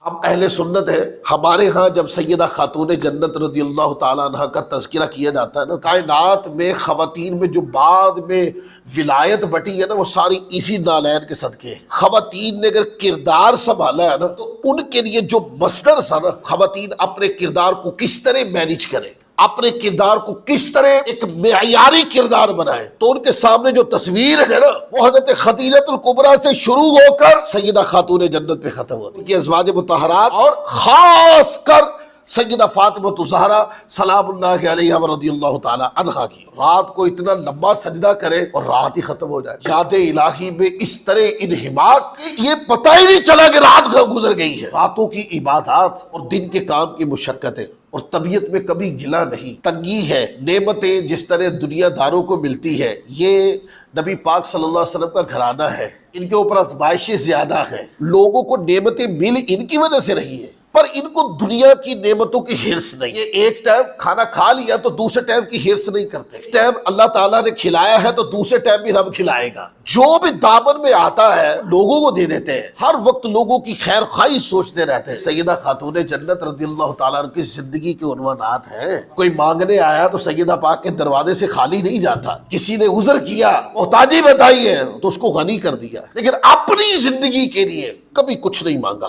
ہم اہل سنت ہے، ہمارے ہاں جب سیدہ خاتون جنت رضی اللہ تعالیٰ عنہ کا تذکرہ کیا جاتا ہے نا، کائنات میں خواتین میں جو بعد میں ولایت بٹی ہے نا، وہ ساری اسی نالین کے صدقے ہیں۔ خواتین نے اگر کردار سنبھالا ہے نا، تو ان کے لیے جو مصدر تھا نا، خواتین اپنے کردار کو کس طرح مینیج کریں، اپنے کردار کو کس طرح ایک معیاری کردار بنائے، تو ان کے سامنے جو تصویر ہے نا، وہ حضرت خدیجہ الکبریٰ سے شروع ہو کر سیدہ خاتون جنت پہ ختم ہوتی ہے کہ ازواج مطہرات، اور خاص کر سیدہ فاطمہ الزہرا سلام اللہ علیہا و رضی اللہ تعالی عنہا کی رات کو اتنا لمبا سجدہ کرے اور رات ہی ختم ہو جائے، یاد الہی میں اس طرح انہماک کہ یہ پتہ ہی نہیں چلا کہ رات گزر گئی ہے۔ راتوں کی عبادات اور دن کے کام کی مشقتیں اور طبیعت میں کبھی گلا نہیں، تنگی ہے، نعمتیں جس طرح دنیا داروں کو ملتی ہے، یہ نبی پاک صلی اللہ علیہ وسلم کا گھرانہ ہے، ان کے اوپر آزمائشیں زیادہ ہیں، لوگوں کو نعمتیں مل ان کی وجہ سے رہی ہیں، پر ان کو دنیا کی نعمتوں کی حرص نہیں۔ یہ ایک ٹائم کھانا کھا لیا تو دوسرے ٹائم کی حرص نہیں کرتے، ایک ٹائم اللہ تعالیٰ نے کھلایا ہے تو دوسرے ٹائم بھی رب کھلائے گا، جو بھی دامن میں آتا ہے لوگوں کو دے دیتے ہیں، ہر وقت لوگوں کی خیر خواہی سوچتے رہتے ہیں۔ سیدہ خاتون جنت رضی اللہ تعالیٰ عنہ کی زندگی کے عنوانات ہیں، کوئی مانگنے آیا تو سیدہ پاک کے دروازے سے خالی نہیں جاتا، کسی نے عذر کیا، محتاجی بتائی ہے تو اس کو غنی کر دیا، لیکن اپنی زندگی کے لیے کبھی کچھ نہیں مانگا۔